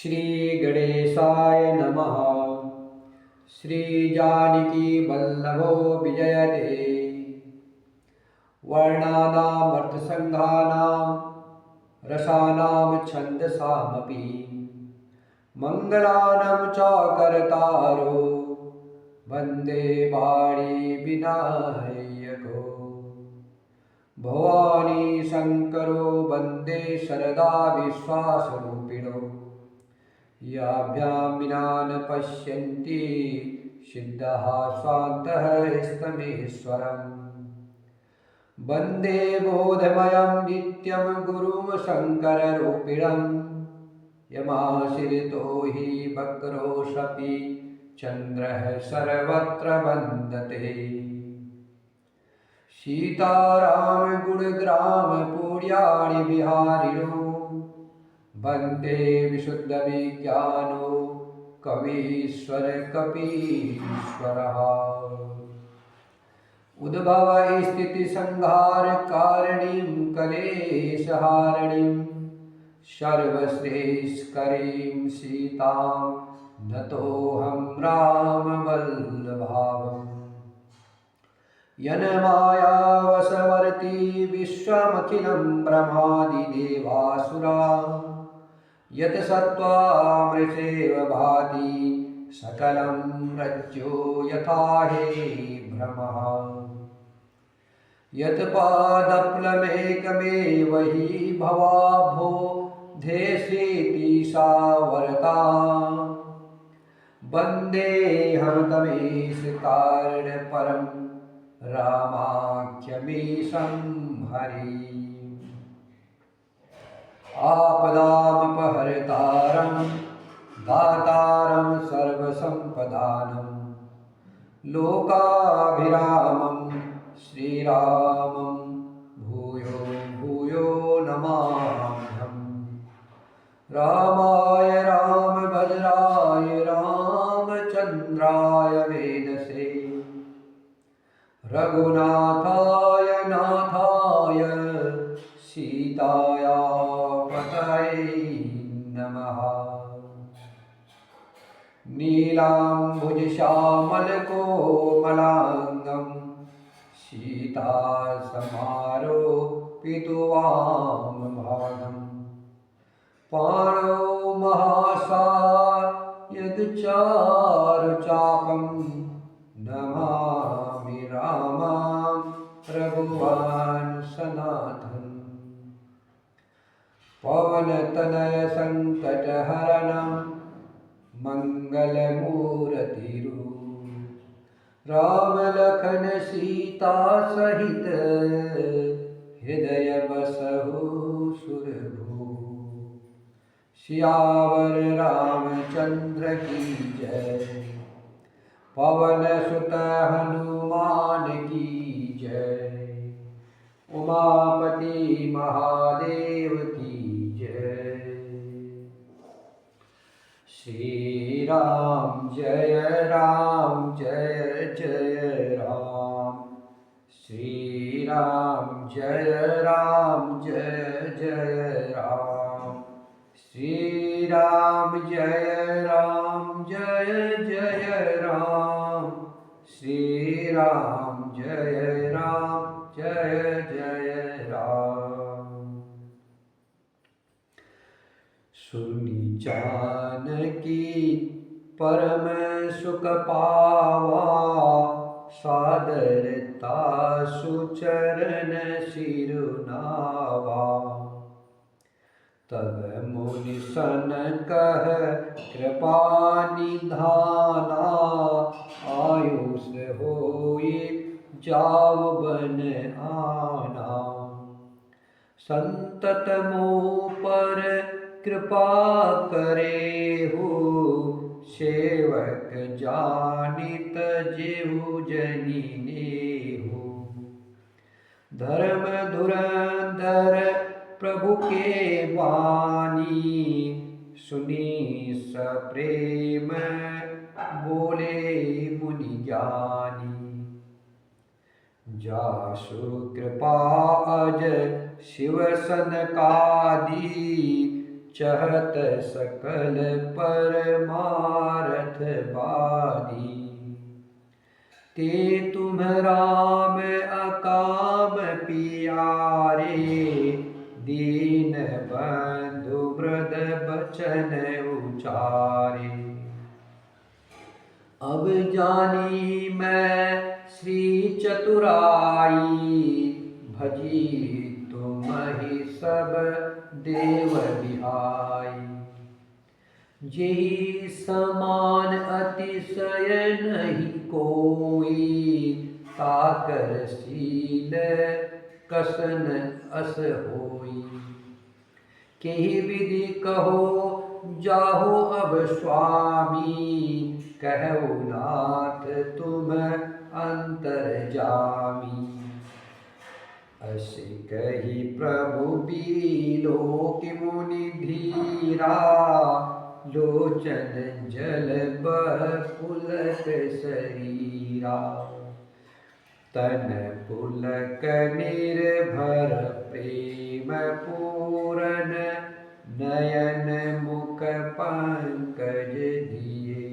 श्री गणेशाय नमः। श्री जानकी वल्लभो विजयते। वर्णानामर्थसंघानां रसानां छन्दसामपि मङ्गलानां च कर्तारो वन्दे वाणी विनायको। भवानी शङ्करो वन्दे शरदा विश्वासरूपिणो। याभ्यां विना न पश्यन्ति सिद्धः स्वान्तः स्तमेश्वरम्। वन्दे बोधमयं नित्यं गुरुं शङ्कररूपिणं। यमाश्रितो हि वक्रोऽशपि चन्द्रः सर्वत्र वन्दते। सीताराम गुणग्राम पुण्यानि विहारिणो। वन्दे विशुद्धविज्ञानो कवीश्वर कपीश्वरः। उद्भव स्थितिसंहारकारिणीं कलेशहारिणीं सर्वश्रेष्ठकरीं सीतां नतोऽहं रामवल्लभाम्। यन्मायावशवर्ती विश्वमखिलं ब्रह्मादिदेवासुरा। यत् सत्त्वामृषेव भाति सकलं रज्जो यथा हे भ्रमः। यत् पादप्लवेकमेव हि भवाब्धो देशेति सा वरता। वन्देऽहं तमेष कारणपरं रामाख्यमीशं हरिम्। आपदामपहर्तारं दातारं सर्वसम्पदानं। लोकाभिरामं श्रीरामं भूयो भूयो नमाम्यहम्। रामाय रामभद्राय रामचन्द्राय वेदसे। रघुनाथाय नाथाय सीताया पतये नमः। नीलाम्बुजश्यामलकोमलाङ्गं सीतासमारोपितवामभागम्। पाणौ महासायकचारुचापं नमामि रामं रघुवंशनाथम्। पवनतनय संकटहरणं मंगलमूर्तिरु। राम लखन सीता सहित हृदय बसहु सुरभु। सियावर रामचंद्र की जय। पवन सुत हनुमान की जय। उमापति महादेव की जय। श्री राम जय जय राम। श्री राम जय जय राम। श्री राम जय जय राम। श्री राम जय जय राम। सुनी जानकी परम सुख पावा। सादरता सुचरण सिरुनावा। तब मुनि सन कह कृपा निधाना। आयुष होई जाव बन आना। संतत मोह पर कृपा करे हो। सेवक जानित जेहु जनी नेहु। धर्म धुरंधर प्रभु के वाणी। सुनी सप्रेम बोले मुनि ज्ञानी। जासु कृपा अज शिव सनकादि। चहत सकल परमारथ बारी। ते तुम राम अकाम पियारे, दीन बंधु मृद बचन उचारे। अब जानी मैं श्री चतुराई, भजी तुम ही सब देव बिहाई। जेहि समान अतिशय नहीं कोई, ताकर शील कसन अस होई। केहि विधि कहो जाहो अब स्वामी, कहु नाथ तुम अंतर्जामी। अस कही प्रभु बिलोक मुनि धीरा, लोचन जल बह पुलक शरीरा। तन पुलक निर्भर प्रेम पूरन, नयन मुख पंकज दिए।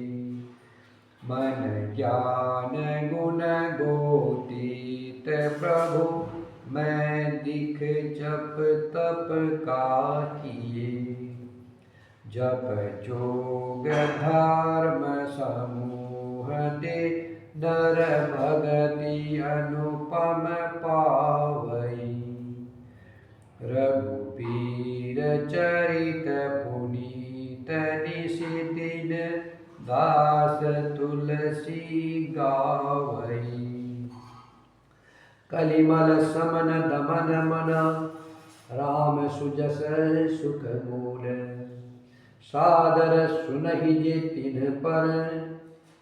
मन ज्ञान गुण गोतीत प्रभु, मैं दिख जप तप का किए। जप जोग धर्म समूह दे, नर भगति अनुपम पावई। रघुबीर चरित पुनीत निशिदिन, दास तुलसी गावई। कलिमल समन दमन मन, राम सुजस सुख मूल। सादर सुनहि जे तिन्ह पर,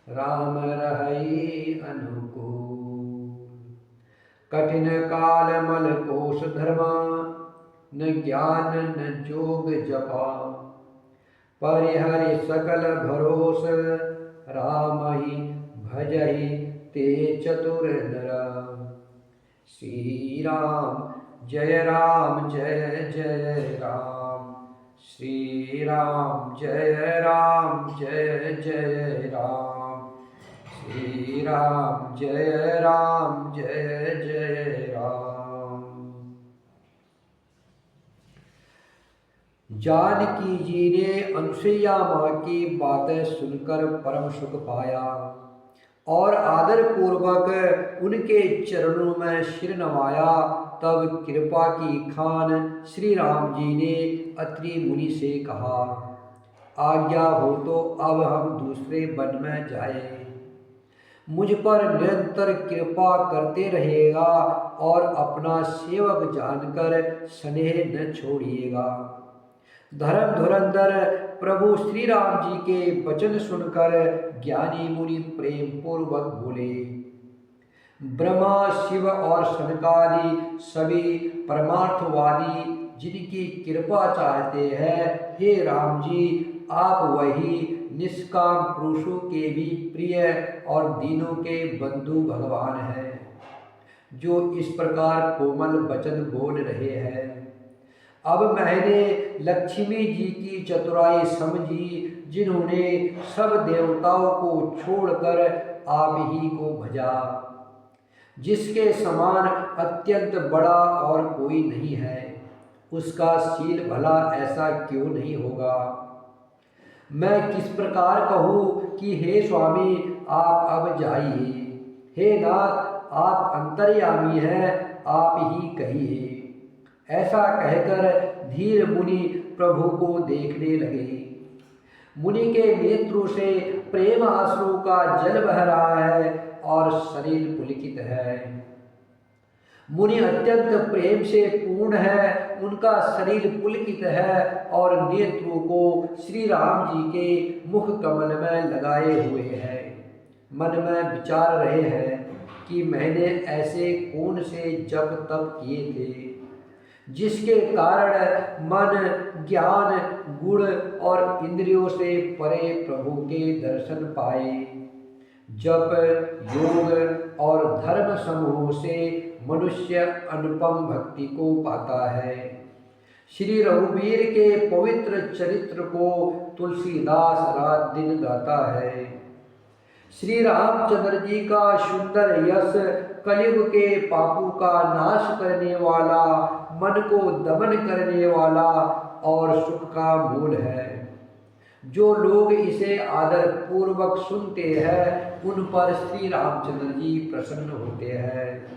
राम रहई अनुकूल। कठिन काल मल कोश धर्मा, न ज्ञान न जोग जपा। परिहरि सकल भरोस, राम ही भजहि ते चतुर नरा। श्री राम जय जय राम, श्री राम जय जय राम, श्री राम जय जय राम। जानकी जी ने अनुसुईया माँ की बातें सुनकर परम सुख पाया और आदर पूर्वक उनके चरणों में सिर नवाया। तब कृपा की खान श्री राम जी ने अत्रि मुनि से कहा, आज्ञा हो तो अब हम दूसरे वन में जाएं। मुझ पर निरंतर कृपा करते रहेगा और अपना सेवक जानकर स्नेह न छोड़िएगा। धर्म धुरंधर प्रभु श्री राम जी के वचन सुनकर ज्ञानी मुनि प्रेम पूर्वक बोले, ब्रह्मा शिव और सनकादि सभी परमार्थवादी जिनकी कृपा चाहते हैं, हे राम जी आप वही निष्काम पुरुषों के भी प्रिय और दीनों के बंधु भगवान हैं, जो इस प्रकार कोमल वचन बोल रहे हैं। अब मैंने लक्ष्मी जी की चतुराई समझी, जिन्होंने सब देवताओं को छोड़कर आप ही को भजा। जिसके समान अत्यंत बड़ा और कोई नहीं है, उसका शील भला ऐसा क्यों नहीं होगा। मैं किस प्रकार कहूँ कि हे स्वामी आप अब जाइए, हे नाथ आप अंतर्यामी हैं, आप ही कहिए। ऐसा कहकर धीर मुनि प्रभु को देखने लगे। मुनि के नेत्रों से प्रेम आंसुओं का जल बह रहा है और शरीर पुलकित है। मुनि अत्यंत प्रेम से पूर्ण है, उनका शरीर पुलकित है और नेत्रों को श्री राम जी के मुख कमल में लगाए हुए हैं। मन में विचार रहे हैं कि मैंने ऐसे कौन से जप तप किए थे, जिसके कारण मन ज्ञान गुण और इंद्रियों से परे प्रभु के दर्शन पाए। जप योग और धर्म समूह से मनुष्य अनुपम भक्ति को पाता है। श्री रघुवीर के पवित्र चरित्र को तुलसीदास रात दिन गाता है। श्री रामचंद्र जी का सुंदर यश कलयुग के पापों का नाश करने वाला, मन को दमन करने वाला और सुख का मूल है। जो लोग इसे आदर पूर्वक सुनते हैं उन पर श्री रामचंद्र जी प्रसन्न होते हैं।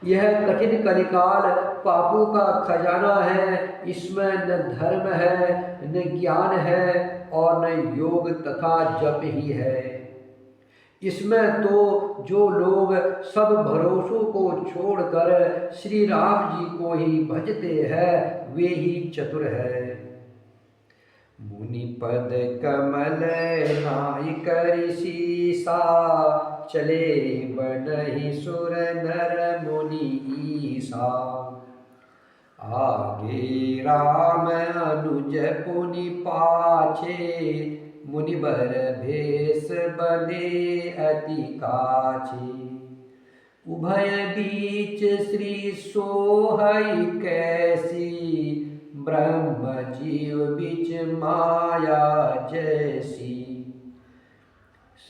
यह कठिन कलिकाल पापों का खजाना है। इसमें न धर्म है, न ज्ञान है और न योग तथा जप ही है। इसमें तो जो लोग सब भरोसों को छोड़कर श्री राम जी को ही भजते हैं वे ही चतुर है। मुनि पद कमल नायक ऋषिसा, चले बनहि सुर नर मुनि ईसा। आगे राम अनुज पुनि पाछे, मुनिबर भेष बने अति काछे। उभय बीच श्री सोहई कैसी, ब्रह्म जीव बीच माया जैसी।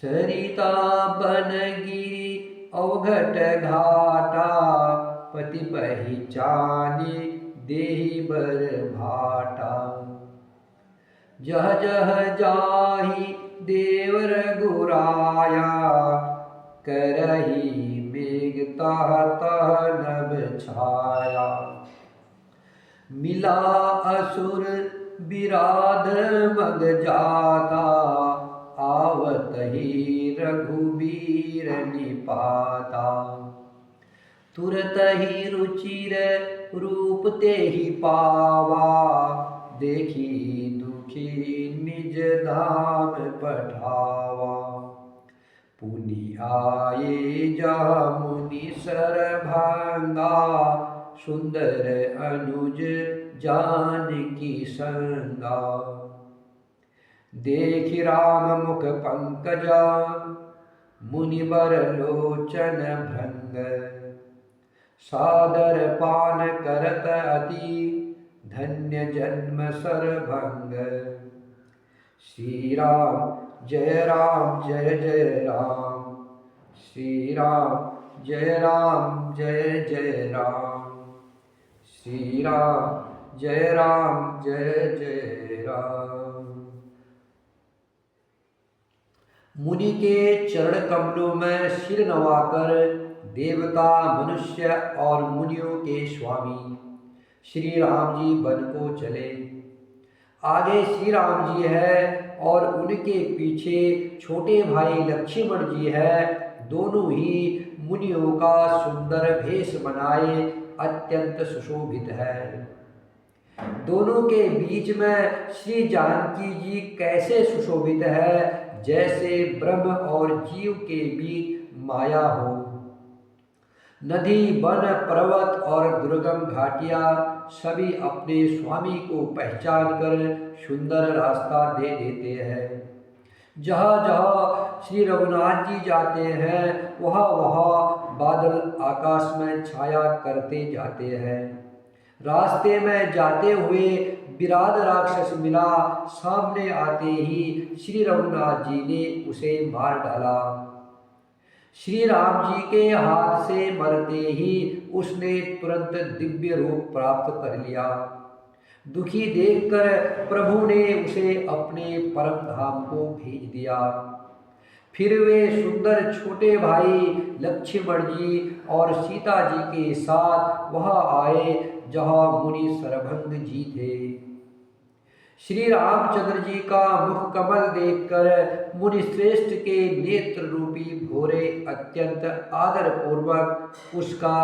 सरिता बनगिरि अवघट घाटा, पति पहिचाने देहि बर भाटा। जह जह जाहि देव रघुराया, करहि मेघ तह तह नभ छाया। मिला असुर विराध मग जाता, आवत ही रघुबीर निपाता। तुरत ही रुचिर रूप ते ही पावा, देखी दुखी निज धाम पठावा। पुनि आए जहाँ मुनि सरभंगा, सुंदर अनुज जानकी संगा। देखि राम मुख पंकजा, मुनिवर लोचन भृंग। सादर पान करत अति, धन्य जन्म सरभंग। श्री राम जय राम, श्री राम जय जय राम, श्री राम जय जय राम। मुनि के चरण कमलों में सिर नवाकर देवता, मनुष्य और मुनियों के स्वामी श्री राम जी वन को चले। आगे श्री राम जी है और उनके पीछे छोटे भाई लक्ष्मण जी है। दोनों ही मुनियों का सुंदर भेष बनाए अत्यंत सुशोभित है। दोनों के बीच में श्री जानकी जी कैसे सुशोभित है, जैसे ब्रह्म और जीव के बीच माया हो। नदी, वन, पर्वत और दुर्गम घाटियां सभी अपने स्वामी को पहचान कर सुंदर रास्ता दे देते हैं। जहाँ जहाँ श्री रघुनाथ जी जाते हैं वहाँ वहाँ बादल आकाश में छाया करते जाते हैं। रास्ते में जाते हुए विराट राक्षस मिला। सामने आते ही श्री रघुनाथ जी ने उसे मार डाला। श्री राम जी के हाथ से मरते ही उसने तुरंत दिव्य रूप प्राप्त कर लिया। दुखी देखकर प्रभु ने उसे अपने परम धाम को भेज दिया। फिर वे सुंदर छोटे भाई लक्ष्मण जी और सीता जी के साथ वहां आए जहां मुनि सरभंग जी थे। श्री रामचंद्र जी का मुख कमल देखकर मुनि श्रेष्ठ के नेत्र रूपी भोरे अत्यंत आदर पूर्वक उसका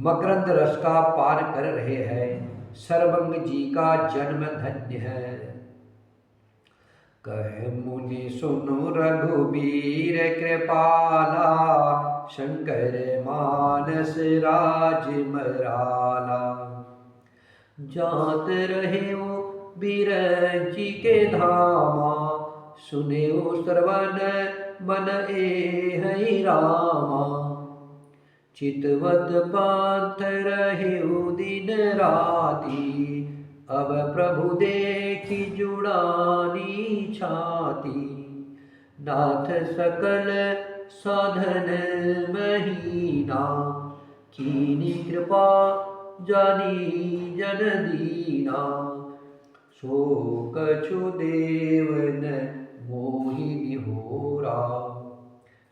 मकरंद रस का पान कर रहे हैं। सरभंग जी का जन्म धन्य है। कह मुनि सुनु रघुबीर कृपाला, शंकर मानस राज मराला। जात रहे वो बिरंची के धामा, सुने वो श्रवण मन ए हरि रामा। चितवत पांथ रहे दिन राती, अब प्रभु देखी जुड़ानी छाती। नाथ सकल साधन महीना, कीनी कृपा जानी जन दीना। सो कछु देव न मोहि निहोरा,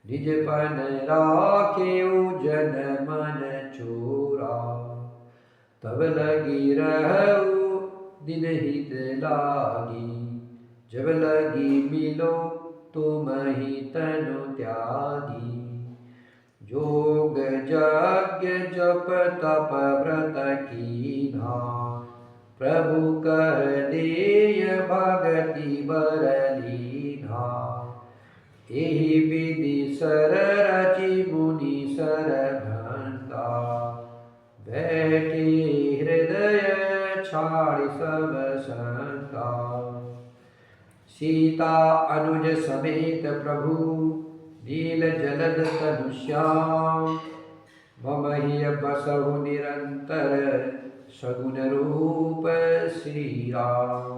निज पन राखेउ जन मन चोरा। तब लगी रहु दिन हित लागी, जब लगी मिलो तुम ही तनु त्यागी। जोग यज्ञ जप तप व्रत कीन्हा, प्रभु कर देय भगति बर लीन्हा। एहि विधि सर रचि मुनि सर भंता, बैठे हृदय छाड़ि सब संता। सीता अनुज समेत प्रभु, नील जलद तनु श्याम। मम ही बसहु निरंतर, सगुन रूप श्री राम।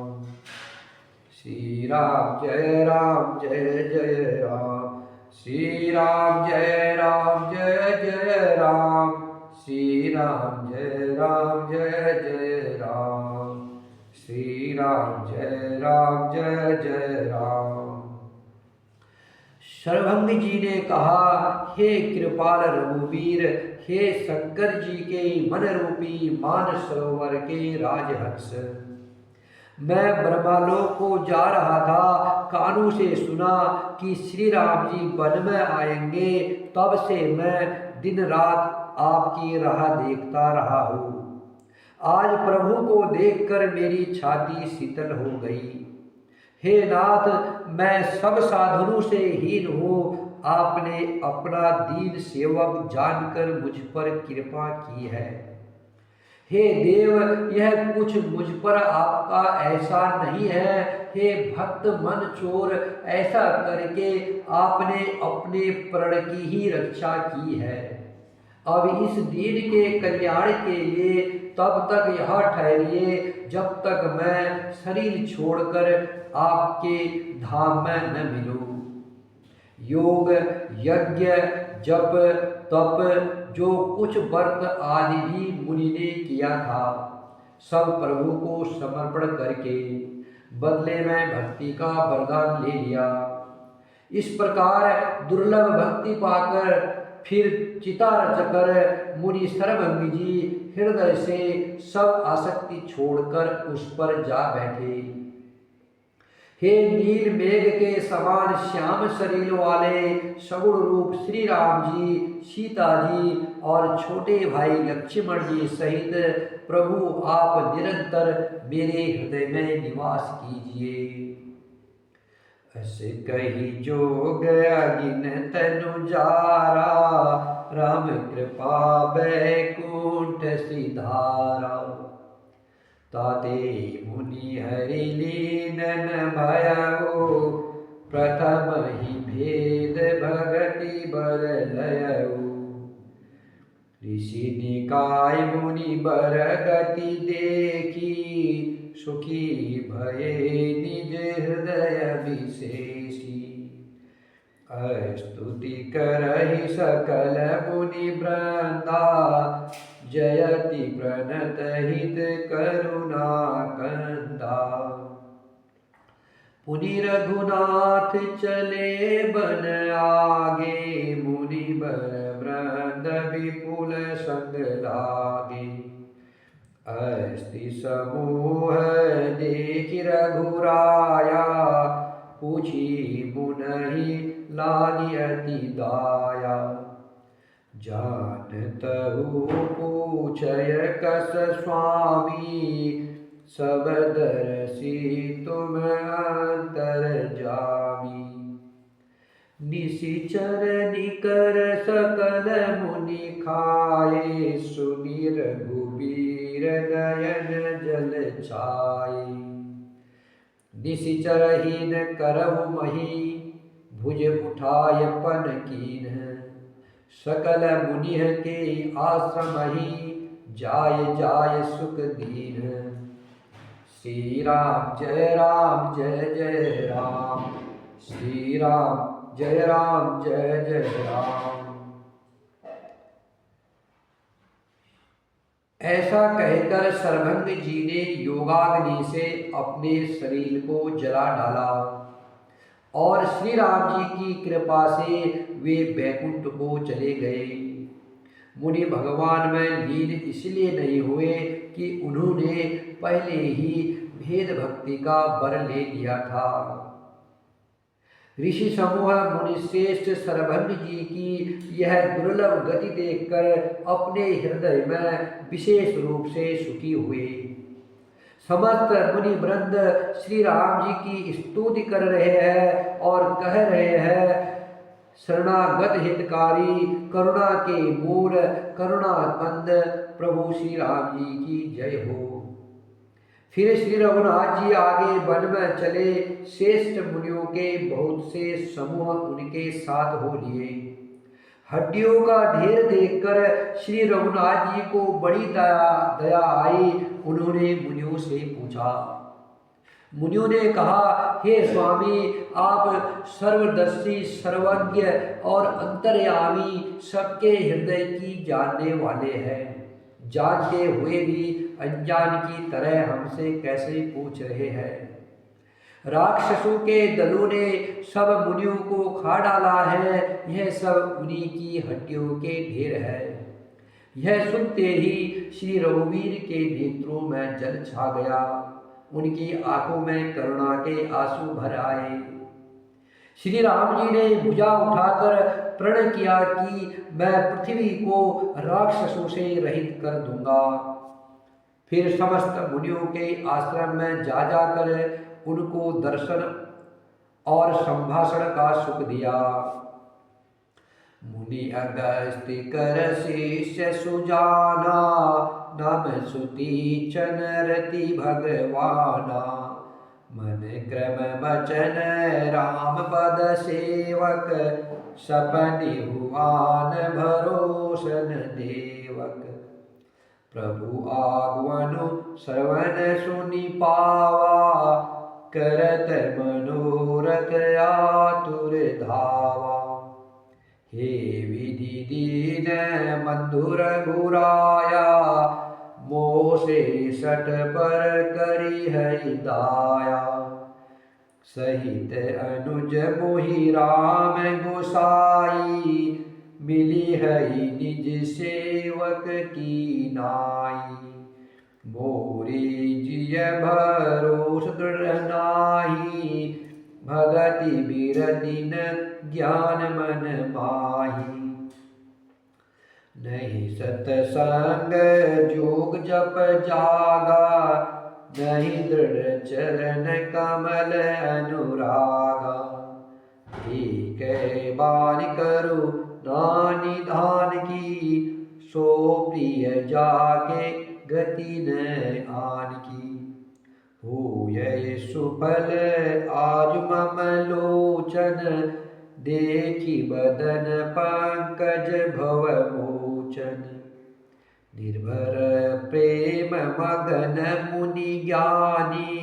श्री राम जय राम जय जय राम, श्री राम जय जय राम, श्री राम जय जय राम, श्री राम जय जय राम। शरभंग जी ने कहा, हे कृपाल रघुवीर, हे शंकर जी के मन रूपी मान सरोवर के राजहंस, मैं ब्रह्मलोक को जा रहा था। कानों से सुना कि श्री राम जी वन में आएंगे, तब से मैं दिन रात आपकी राह देखता रहा हूँ। आज प्रभु को देखकर मेरी छाती शीतल हो गई। हे नाथ, मैं सब साधनों से हीन हूँ, आपने अपना दीन सेवक जानकर मुझ पर कृपा की है। हे देव, यह कुछ मुझ पर आपका ऐसा नहीं है। हे भक्त मन चोर, ऐसा करके आपने अपने प्रण की ही रक्षा की है। अब इस दीन के कल्याण के लिए तब तक यहाँ ठहरिए जब तक मैं शरीर छोड़कर आपके धाम में न मिलूं। योग यज्ञ जप तप जो कुछ व्रत आदि भी मुनि ने किया था, सब प्रभु को समर्पण करके बदले में भक्ति का वरदान ले लिया। इस प्रकार दुर्लभ भक्ति पाकर फिर चिता रचकर मुनि शरभंग जी हृदय से सब आसक्ति छोड़कर उस पर जा बैठे। हे नील मेघ के समान श्याम शरीर वाले सगुण रूप श्री राम जी, सीता जी और छोटे भाई लक्ष्मण जी सहित प्रभु आप निरंतर मेरे हृदय में निवास कीजिए। अस कही जोग अगिन तनु जारा, राम कृपा बैकुंठ सिधारा। ताते मुनि हरि लीनन भयउ, प्रथम ही भेद भगति बर लयउ। ऋषि निकाय मुनि बर गति देखी, सुखी भये निज हृदय विशेषी। स्तुति करहि सकल मुनि वृंदा, जयति प्रणत हित करुणा कंदा। पुनि रघुनाथ चले बन आगे, मुनि बर वृंद विपुल संग लागे। अस्ति समूह देखि रघुराया, पूछी मुनहि लागी अति दाया। जानतहु पूछय कस स्वामी, सब दर्शी तुम अंतर जामी। निशिचर निकर सकल मुनि खाए, सुनि रघुबीर नयन जल छाए। निशिचर हीन करहु मही, भुज उठाय पन कीन्ह। सकल मुनि के आश्रम ही जाय जाय सुख दीन। श्री राम जय जय राम, श्री राम जय जय राम। ऐसा कहकर सरभंग जी ने योगाग्नि से अपने शरीर को जला डाला और श्री राम जी की कृपा से वे बैकुंठ को चले गए। मुनि भगवान में लीन इसलिए नहीं हुए कि उन्होंने पहले ही भेद भक्ति का वर ले लिया था। ऋषि समूह मुनि श्रेष्ठ सरभंग जी की यह दुर्लभ गति देखकर अपने हृदय में विशेष रूप से सुखी हुए। समस्त मुनि वृंद श्री राम जी की स्तुति कर रहे हैं और कह रहे हैं, शरणागत हितकारी, करुणा के मूल, करुणाकंद प्रभु श्री राम जी की जय हो। फिर श्री रघुनाथ जी आगे वन में चले। श्रेष्ठ मुनियों के बहुत से समूह उनके साथ हो लिए। हड्डियों का ढेर देखकर श्री रघुनाथ जी को बड़ी दया आई। उन्होंने मुनियों से पूछा। मुनियों ने कहा, हे स्वामी, आप सर्वदर्शी, सर्वज्ञ और अंतर्यामी, सबके हृदय की जानने वाले हैं। जानते हुए भी अनजान की तरह हमसे कैसे पूछ रहे हैं? राक्षसों के दलों ने सब मुनियों को खा डाला है। यह सब उन्हीं की हड्डियों के ढेर है। यह सुनते ही श्री रघुवीर के नेत्रों में जल छा गया। उनकी आंखों में करुणा के आंसू भर आए। श्री राम जी ने भुजा उठाकर प्रण किया कि मैं पृथ्वी को राक्षसों से रहित कर दूंगा। फिर समस्त मुनियों के आश्रम में जा जाकर उनको दर्शन और संभाषण का सुख दिया। मुनि अगस्त्य कर शिष्य सुजाना, नम सुति चनरति भगवाना। मन क्रम बचन राम पद सेवक, सपनि हुआन भरोसन देवक। प्रभु आगमनु श्रवण सुनि पावा, करत मनोरथ आतुर धावा। हे विधि दीन मधुर गुराया, मोसे सठ पर करी हरि दाया। सहित अनुज मोहि राम गोसाई, मिली हरि निज सेवक की नाई। मोरे जिय भरोस दृढ़ नाही, भगति बिरति न ज्ञान मन माही। नहीं सतसंग जोग जप जागा, नहीं दृढ़ चरण कमल अनुरागा। ठीक बान करो नानिधान की, सो प्रिय जाके गति न आन की। होय सुफल आज मम लोचन, देखी बदन पंकज भव मोचन। निर्भर प्रेम मगन मुनि ज्ञानी,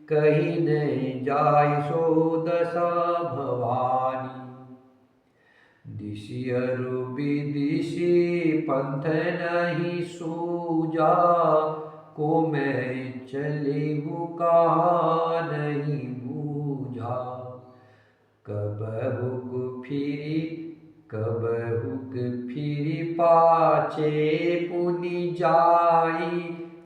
कही न जाय सो दशा भवानी। दिशि अरु विदिशि पंथ नहीं सूजा, को मैं चले कहा नहीं बूझा। कब हुक फिरी पाछे पुनि जाई,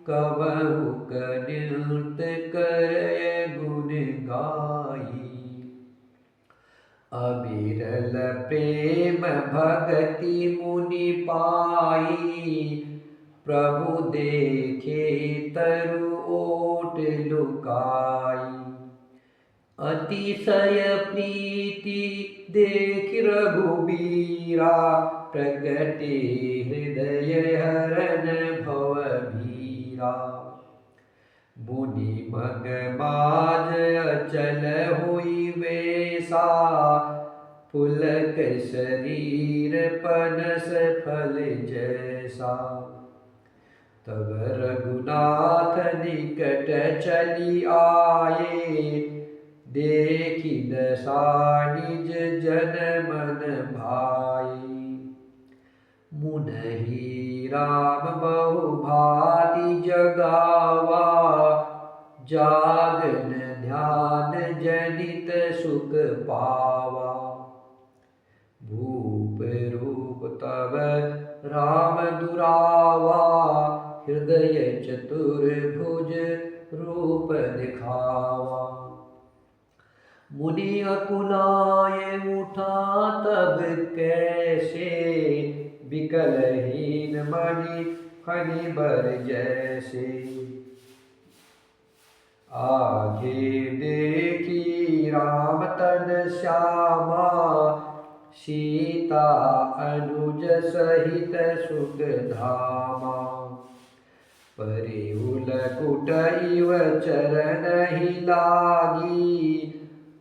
कब हुक नृत्य करे गुण गाई। अविरल प्रेम भगति मुनि पाई, प्रभु देखे तरु ओट लुकाई। अतिशय प्रीति देख रघुबीरा, प्रगटे हृदय हरन भव भीरा। मुनि मग माज अचल हुई वेसा, पुलक शरीर पनस फल जैसा। तब रघुनाथ निकट चली आए, देखी दशा निज जन मन भाई। मुनहि राम बहु भांति जगावा, जागन ध्यान जनित सुख पावा। भूप रूप तब राम दुरावा, हृदय चतुर्भुज रूप दिखावा। मुनि अकुलाए उठा तब कैसे, विकलहीन मणि फणिबर जैसे। आगे देखी राम तन श्यामा, सीता अनुज सहित सुख धामा। परिहुल कुट इव चरण ही लागी,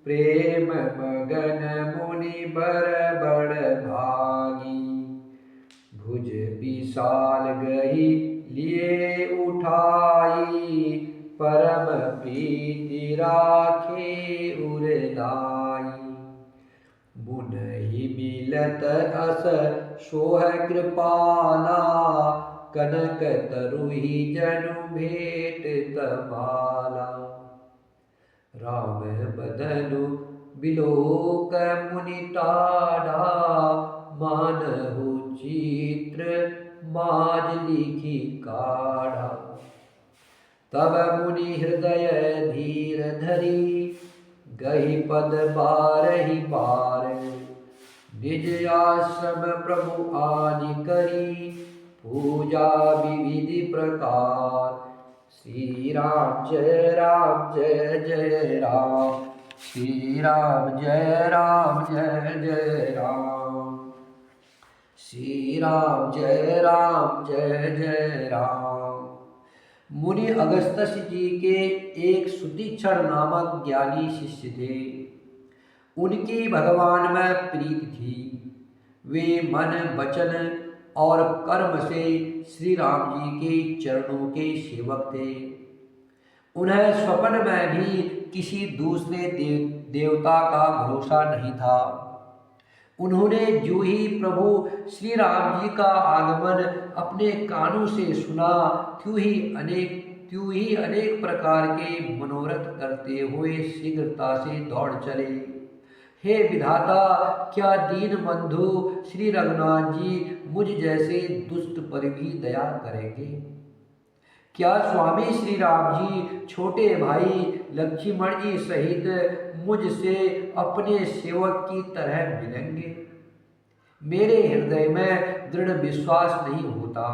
प्रेम मगन मुनि बर बड़ भागी। भुज विशाल गही लिए उठाई, परम प्रीति राखे उरदाई। मुनहि मिलत अस सोह कृपाला, कनक तरुहि जनु भेंट तमाला। राम बदनु बिलोक मुनि टाढ़ा, मानहु चित्र माज लिखी काढ़ा। तब मुनि हृदय धीर धरी, गही पद बारहि बार। निज आश्रम प्रभु आदि करी, पूजा विविधि प्रकार। श्री राम जय जय राम, श्री राम जय जय राम, श्री राम जय राम। मुनि अगस्त्य जी के एक सुतीक्षण नामक ज्ञानी शिष्य थे। उनकी भगवान में प्रीति थी। वे मन वचन और कर्म से श्री राम जी के चरणों के सेवक थे। उन्हें स्वप्न में भी किसी दूसरे देवता का भरोसा नहीं था। उन्होंने जो ही प्रभु श्री राम जी का आगमन अपने कानों से सुना, त्यों ही अनेक प्रकार के मनोरथ करते हुए शीघ्रता से दौड़ चले। हे विधाता, क्या दीन बंधु श्री रघुनाथ जी मुझ जैसे दुष्ट पर भी दया करेंगे? क्या स्वामी श्री राम जी छोटे भाई लक्ष्मण जी सहित मुझसे अपने सेवक की तरह मिलेंगे? मेरे हृदय में दृढ़ विश्वास नहीं होता,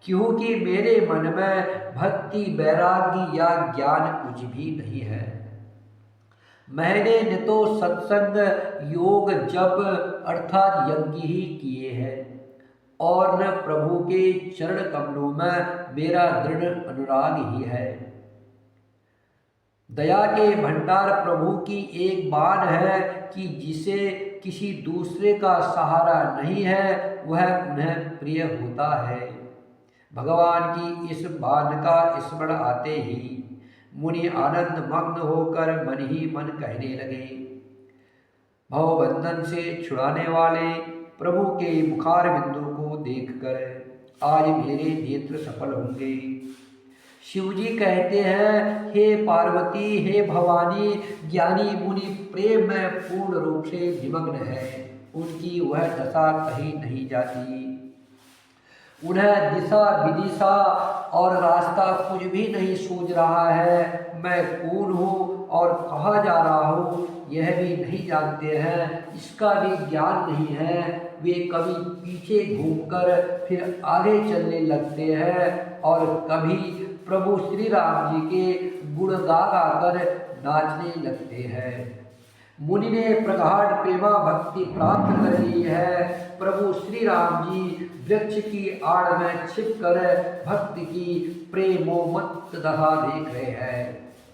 क्योंकि मेरे मन में भक्ति, वैराग्य या ज्ञान कुछ भी नहीं है। मैंने न तो सत्संग, योग, जप अर्थात यज्ञ ही किए हैं, और न प्रभु के चरण कमलों में मेरा दृढ़ अनुराग ही है। दया के भंडार प्रभु की एक बाण है कि जिसे किसी दूसरे का सहारा नहीं है, वह उन्हें प्रिय होता है। भगवान की इस बाण का स्मरण आते ही मुनि आनंद मग्न होकर मन ही मन कहने लगे, भवबंधन से छुड़ाने वाले प्रभु के मुखार बिंदु को देखकर आज मेरे नेत्र सफल होंगे। शिवजी कहते हैं, हे पार्वती, हे भवानी, ज्ञानी मुनि प्रेम में पूर्ण रूप से निमग्न है। उनकी वह दशा कहीं नहीं जाती। उन्हें दिशा विदिशा और रास्ता कुछ भी नहीं सूझ रहा है। मैं कौन हूँ और कहाँ जा रहा हूँ यह भी नहीं जानते हैं, इसका भी ज्ञान नहीं है। वे कभी पीछे घूमकर फिर आगे चलने लगते हैं और कभी प्रभु श्री राम जी के गुण गा कर नाचने लगते हैं। मुनि ने प्रगाढ़ प्रेमा भक्ति प्राप्त कर ली है। प्रभु श्री राम जी वृक्ष की आड़ में छिपकर भक्ति की प्रेमोन्मत्त दशा देख रहे हैं।